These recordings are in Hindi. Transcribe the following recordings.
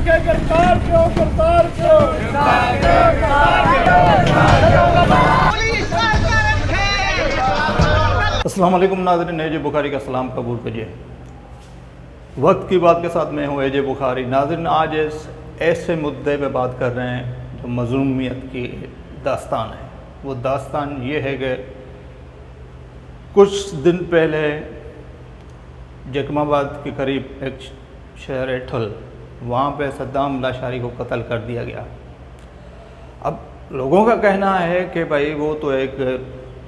के गिरफ्तार क्यों अस्सलाम वालेकुम नाज़रीन, एजे बुखारी का सलाम कबूल करिए। वक्त की बात के साथ मैं हूँ एजे बुखारी। नाज़रीन, आज ऐसे मुद्दे पे बात कर रहे हैं जो मज़लूमियत की दास्तान है। वो दास्तान ये है कि कुछ दिन पहले जकमाबाद के करीब एक शहर है ठुल, वहाँ पे सद्दाम लाशारी को कत्ल कर दिया गया। अब लोगों का कहना है कि भाई वो तो एक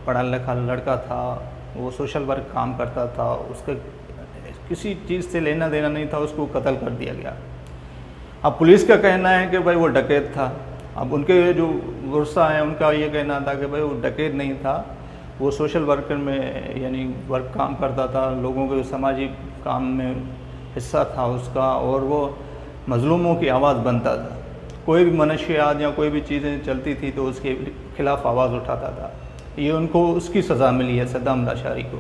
पढ़ा लिखा लड़का था, वो सोशल वर्क काम करता था, उसके किसी चीज़ से लेना देना नहीं था, उसको कत्ल कर दिया गया। अब पुलिस का कहना है कि भाई वो डकैत था। अब उनके जो वर्षा हैं उनका ये कहना था कि भाई वो डकैत नहीं था, वो सोशल वर्कर में यानी वर्क काम करता था, लोगों के समाजी काम में हिस्सा था उसका, और वो मज़लूमों की आवाज़ बनता था। कोई भी मनशियात या कोई भी चीज़ें चलती थी तो उसके खिलाफ़ आवाज़ उठाता था। ये उनको उसकी सज़ा मिली है सद्दाम लाशारी को।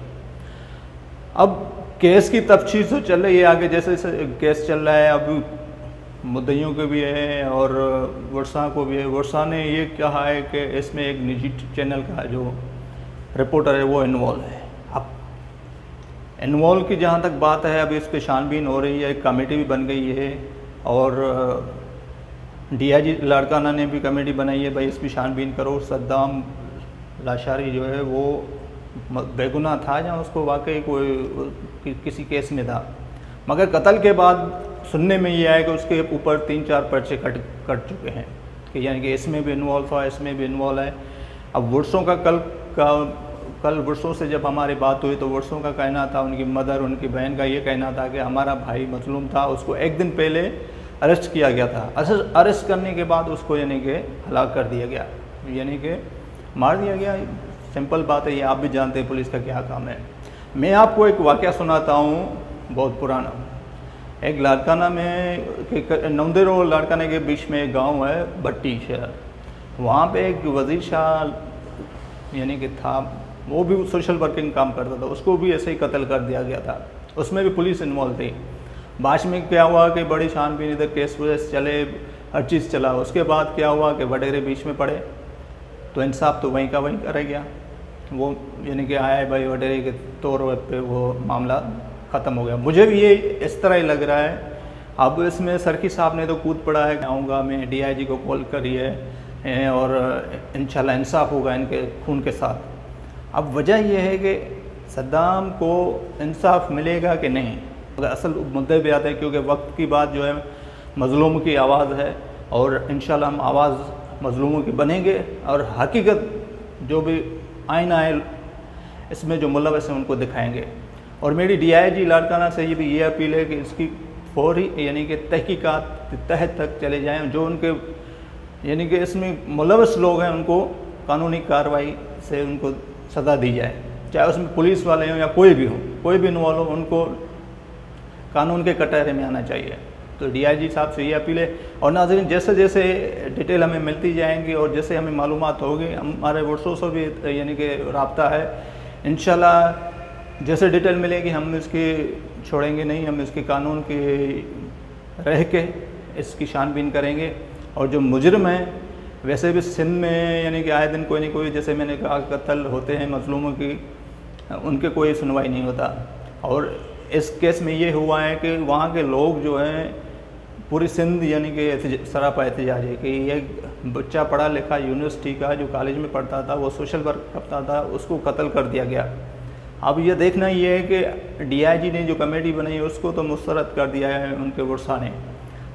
अब केस की तफ्तीश तो चल रही है आगे, जैसे केस चल रहा है। अब मुद्दइयों के भी है और वर्षा को भी है। वर्षा ने ये कहा है कि इसमें एक निजी चैनल का जो रिपोर्टर है वो इन्वॉल्व है। अब इन्वॉल्व की जहाँ तक बात है, अभी इस पर छानबीन हो रही है, एक कमेटी भी बन गई है और DIG लाड़काना ने भी कमेटी बनाई है, भाई इस पर छानबीन करो। सद्दाम लाशारी जो है वो बेगुनाह था या उसको वाकई कोई किसी केस में था, मगर कत्ल के बाद सुनने में ये आया कि उसके ऊपर 3-4 पर्चे कट चुके हैं कि यानी कि इसमें भी इन्वॉल्व था, इसमें भी इन्वॉल्व है। अब वर्षों का कल वर्षों से जब हमारी बात हुई तो वर्षों का कहना था, उनकी मदर उनकी बहन का ये कहना था कि हमारा भाई मजलूम था, उसको एक दिन पहले अरेस्ट किया गया था। अरेस्ट करने के बाद उसको यानी कि हलाक कर दिया गया, यानी कि मार दिया गया। सिंपल बात है, ये आप भी जानते हैं पुलिस का क्या काम है। मैं आपको एक वाक़या सुनाता हूँ बहुत पुराना। एक लाड़काना में नौंदेर और लाड़काना के बीच में एक गांव है भट्टी शहर, वहाँ पे एक वज़ीर शाह यानी कि था, वो भी सोशल वर्किंग काम करता था, उसको भी ऐसे ही कत्ल कर दिया गया था। उसमें भी पुलिस इन्वॉल्व थी। बाद में क्या हुआ कि बड़ी छानबीन, इधर केस वेस चले, हर चीज़ चला। उसके बाद क्या हुआ कि वडेरे बीच में पड़े तो इंसाफ तो वहीं का वहीं कर गया। वो यानी कि आया भाई वडेरे के तौर पे वो मामला ख़त्म हो गया। मुझे भी ये इस तरह ही लग रहा है। अब इसमें सरकी साहब ने तो कूद पड़ा है, आऊँगा मैं, DIG को कॉल करी है और इंशाल्लाह इंसाफ होगा इनके खून के साथ। अब वजह यह है कि सद्दाम को इंसाफ मिलेगा कि नहीं, अगर असल मुद्दे पे आते हैं, क्योंकि वक्त की बात जो है मज़लूम की आवाज़ है और इंशाल्लाह हम आवाज़ मज़लूमों की बनेंगे और हकीकत जो भी आईना है इसमें जो मुलव्वस हैं उनको दिखाएंगे। और मेरी DIG लाड़काना से ये अपील है कि इसकी फौरी यानी कि तहकीकात तह तक चले जाएं। जो उनके यानी कि इसमें मुलव्वस लोग हैं उनको कानूनी कार्रवाई से उनको सज़ा दी जाए, चाहे उसमें पुलिस वाले हों या कोई भी हो, कोई भी इन्वॉल्व हो, उनको कानून के कटहरे में आना चाहिए। तो DIG साहब से ये अपील है। और नाज़रीन, जैसे जैसे डिटेल हमें मिलती जाएंगी और जैसे हमें मालूमात होगी, हमारे वर्षों से भी यानी कि राब्ता है, इंशाल्लाह जैसे डिटेल मिलेगी हम इसकी छोड़ेंगे नहीं, हम इसके कानून के रह के इसकी छानबीन करेंगे। और जो मुजरिम हैं, वैसे भी सिंध में यानी कि आए दिन कोई नहीं कोई, जैसे मैंने कहा, कत्ल होते हैं मजलूमों की, उनके कोई सुनवाई नहीं होता। और इस केस में ये हुआ है कि वहाँ के लोग जो हैं पूरी सिंध यानी कि सरापा एहतजाज है कि एक बच्चा पढ़ा लिखा यूनिवर्सिटी का जो कॉलेज में पढ़ता था, वो सोशल वर्क करता था, उसको कत्ल कर दिया गया। अब ये देखना ये है कि DIG ने जो कमेटी बनाई है उसको तो मुस्तरद कर दिया है उनके वर्षा ने।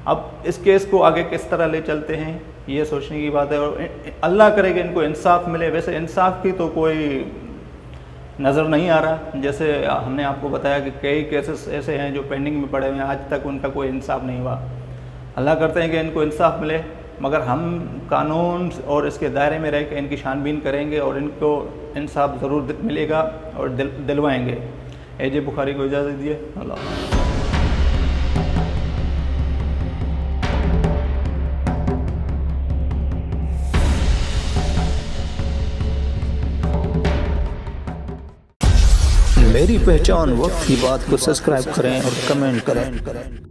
अब इस केस को आगे किस तरह ले चलते हैं ये सोचने की बात है और अल्लाह करे कि इनको इंसाफ मिले। वैसे इंसाफ की तो कोई नज़र नहीं आ रहा, जैसे हमने आपको बताया कि कई केसेस ऐसे हैं जो पेंडिंग में पड़े हुए हैं, आज तक उनका कोई इंसाफ नहीं हुआ। अल्लाह करते हैं कि इनको इंसाफ मिले, मगर हम कानून और इसके दायरे में रह कर इनकी छानबीन करेंगे और इनको इंसाफ ज़रूर मिलेगा और दिलवाएंगे। एजे बुखारी को इजाज़त दिए। अल्लाह। मेरी पहचान वक्त की बात को सब्सक्राइब करें और कमेंट करें।